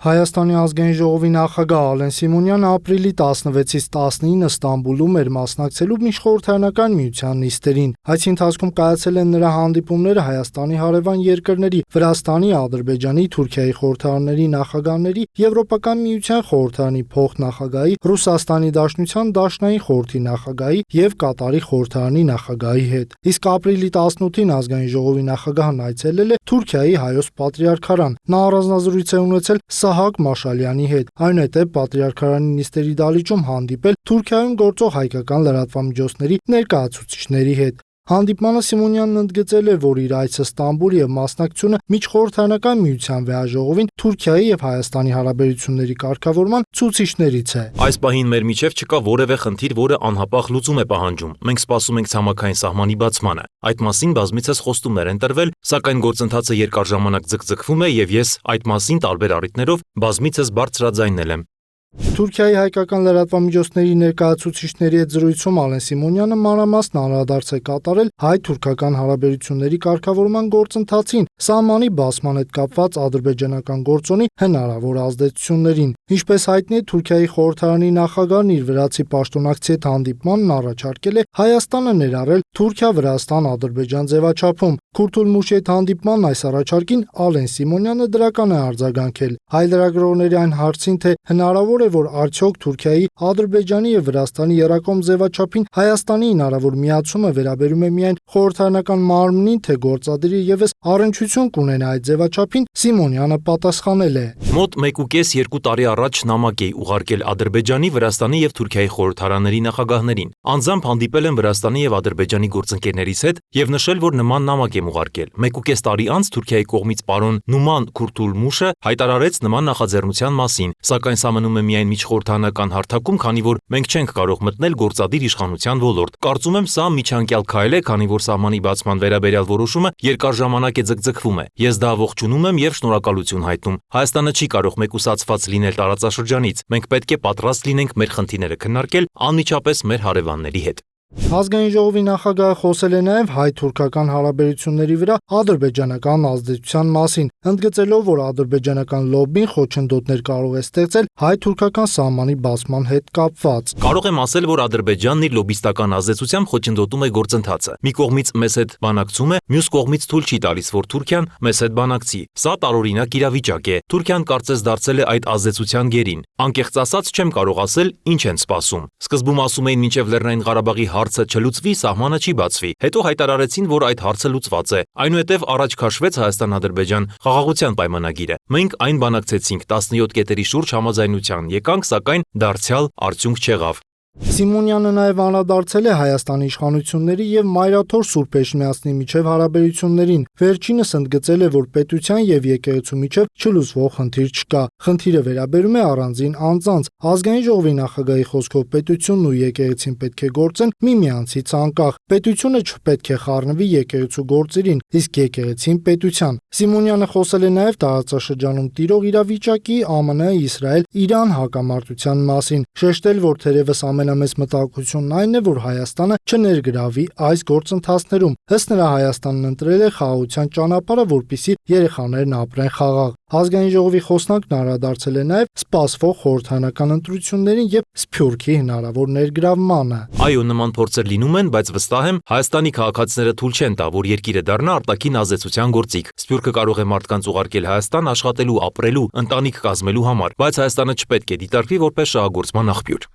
Հայաստանի ազգային ժողովի նախագահ Ալեն Սիմոնյանը ապրիլի 16-ից 19 Ստամբուլում էր մասնակցելու Միջխորհրդարանական միության նիստերին։ Այս ընթացքում կայացել են նրա հանդիպումները Հայաստանի հարևան երկրների Վրաստանի, Ադրբեջանի, Թուրքիայի խորհրդարանների նախագահների, Եվրոպական միության խորհրդարանի փոխնախագահի, Ռուսաստանի Դաշնության Դաշնային խորհրդի նախագահի եւ Կատարի խորհրդարանի նախագահի հետ։ Իսկ ապրիլի 18-ին ազգային ժողովի նախագահն այցելել է Թուրքիայի Հայոց Պատրիարքարան։ Նա առանձնազրույց է ունեցել Սահակ Մաշալյանի հետ, այնուհետև Պատրիարքարանի նիստերի դահլիճում հանդիպել Թուրքիայում գործող հայկական լրատվամիջոցների ներկայացուցիչների հետ։ Հանդիպմանը Սիմոնյանն ընդգծել է, որ իր այցը Ստամբուլ եւ մասնակցությունը Միջխորհրդարանական միության վեհաժողովին Թուրքիայի եւ Հայաստանի հարաբերությունների կարգավորման ցուցիչներից է։ Այս պահին մեր միջև չկա որևէ խնդիր, որը անհապաղ լուծում է պահանջում։ Մենք սպասում ենք ցամաքային սահմանի բացմանը։ Այդ մասին բազմիցս խոստումներ են տրվել, սակայն գործընթացը երկար ժամանակ ձգձգվում է եւ ես այդ մասին տարբեր առիթներով բազմիցս բարձրաձայնել եմ։ Թուրքիայի հայկական լրատվամիջոցների ներկայացուցիչների հետ զրույցում Ալեն Սիմոնյանը մանրամասն անդրադարձ է կատարել հայ-թուրքական հարաբերությունների կարգավորման գործընթացին, սահմանի բացման հետ կապված ադրբեջանական գործոնի հնարավոր ազդեցություններին։ Ինչպես հայտնի է, Թուրքիայի խորհրդարանի նախագահն իր վրացի պաշտոնակցի հետ հանդիպմանն առաջարկել է Հայաստանը ներառել Թուրքիա-Վրաստան-Ադրբեջան ձևաչափում։ Քուրթուլմուշի հետ հանդիպման այս առաջարկին Ալեն Սիմոնյանը դրական է արձագանքել։ Հայ լրագրողների այն հարցին, թե հնարավոր է, որ արդյոք Թուրքիայի, Ադրբեջանի եւ Վրաստանի եռակողմ ձևաչափին Հայաստանի հնարավոր միացումը վերաբերում է միայն խորհրդարանական մարմնին, թե գործադիրը եւս առնչություն կունենա այդ ձևաչափին, Սիմոնյանը պատասխանել է. Մոտ 1.5-2 տարի առաջ նամակ էի ուղարկել Ադրբեջանի, Վրաստանի եւ Թուրքիայի խորհրդարանների նախագահներին։ Անձամբ հանդիպել եմ Վրաստանի եւ Ադրբեջանի գործընկերներից հետ եւ նշել, որ նման նամակ եմ ուղարկել։ 1.5 տարի անց Թուրքիայի կողմից պարոն Նուման Քուրթուլմուշը հայտարարեց նման նախաձեռնության մասին, սակայն սա մնում է միայն միջխորհրդարանական հարթակում, քանի որ մենք չենք կարող մտնել գործադիր իշխանության ոլորտ։ Կարծում եմ, սա միջանկյալ քայլ է, քանի որ սահմանի բացման վերաբերյալ որոշումը երկար ժամանակ է ձգձգվում է։ Ես դա ողջունում եմ եւ շնորհակալություն հայտնում։ Հայաստանը չի կարող մեկուսացված լինել տարածաշրջանից։ Մենք պետք է պատրաստ լինենք մեր խնդիրները քննարկել անմիջապես մեր հարևանների հետ։ Ազգային ժողովի նախագահը խոսել է նաև հայ-թուրքական հարաբերությունների վրա ադրբեջանական ազդեցության մասին, ընդգծելով, որ ադրբեջանական լոբբին խոչընդոտներ կարող է ստեղծել հայ-թուրքական սահմանի բացման հետ կապված։ Կարող եմ ասել, որ Ադրբեջանն իր լոբիստական ազդեցությամբ խոչընդոտում է գործընթացը։ Մի կողմից մեզ հետ բանակցում է, մյուս կողմից թույլ չի տալիս, որ Թուրքիան մեզ հետ բանակցի։ Սա տարօրինակ իրավիճակ է։ Թուրքիան կարծես դարձել է այդ ազդեցության գերին։ Անկեղծ ասած, չեմ կարող ասել, ինչ են սպասում։ Սկզբում ասում էին, մինչև Լեռնային Ղարաբաղի հարցը չլուծվի, սահմանը չի բացվի։ Հետո հայտարարեցին, որ այդ հարցը լուծված է։ Այնուհետև առաջ քաշվեց Հայաստան-Ադրբեջան խաղաղության պայմանագիրը։ Մենք այն բանակցեցինք 17 կետերի շուրջ համաձայնության եկանք, սակայն դարձյալ արդյունք չեղավ։ Սիմոնյանը նաև անդրադարձել է Հայաստանի իշխանությունների եւ Մայրաթոր Սուրբ Էջմիածնի միջև հարաբերություններին։ Վերջինս ընդգծել է, որ պետության եւ եկեղեցու միջև չլուծվող խնդիր չկա։ Խնդիրը վերաբերում է առանձին անձանց։ Ազգային ժողովի նախագահի խոսքով պետությունն ու եկեղեցին պետք է գործեն միմյանցից անկախ։ Պետությունը չպետք է խառնվի եկեղեցու գործերին, իսկ եկեղեցին պետության։ Սիմոնյանը խոսել է նաև տարածաշրջանում տիրող իրավիճակի, ԱՄՆ-Իսրայել-Իրան հակամարտության մասին, շեշտել, որ թերևս ամենամեծ մտահոգությունն այն է, որ Հայաստանը չներգրավի այս գործընթացներում։ Ըստ նրա Հայաստանն ընտրել է խաղաղության ճանապարհը, որպեսզի երեխաներն ապրեն խաղաղ։ Ազգային ժողովի խոսնակն անդրադարձել է նաև սպասվող խորհրդարանական ընտրություններին եւ Սփյուռքի հնարավոր ներգրավմանը։ Այո, նման փորձեր լինում են, բայց վստահ եմ, Հայաստանի քաղաքացիները թույլ չեն տա, որ երկիրը դառնա արտաքին ազդեցության գործիք։ Սփյուռքը կարող է մարդկանց ուղարկել Հայաստան աշխատելու, ապրելու, ընտանիք կազմելու համար, բայց Հայաստանը չպետք է դիտարկվի որպես շահագործման աղբյուր։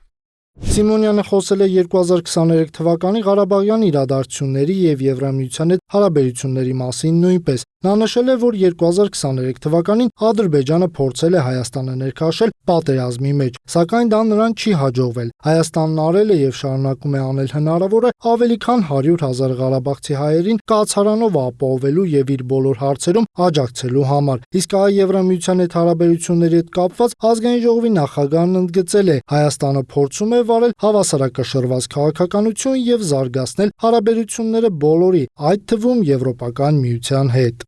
Սիմոնյանը խոսել է 2023 թվականի Ղարաբաղյան իրադարձությունների եւ Եվրամիության հետ հարաբերությունների մասին նույնպես։ Նա նշել է, որ 2023 թվականին Ադրբեջանը փորձել է Հայաստանը ներքաշել պատերազմի մեջ, սակայն դա նրան չի հաջողվել։ Հայաստանն արել է եւ շարունակում է անել հնարավորը ավելի քան 100,000 ղարաբաղցի հայերին կացարանով ապահովելու եւ իր բոլոր հարցերում աջակցելու համար։ Իսկ Եվրամիության հետ հարաբերությունների հետ կապված ազգային ժողովի նախագահն ընդգծել է, Հայաստանը փորձում է վարել հավասարակշռված քաղաքականություն եւ զարգացնել հարաբերությունները բոլորի, այդ թվում Եվրոպական միության հետ։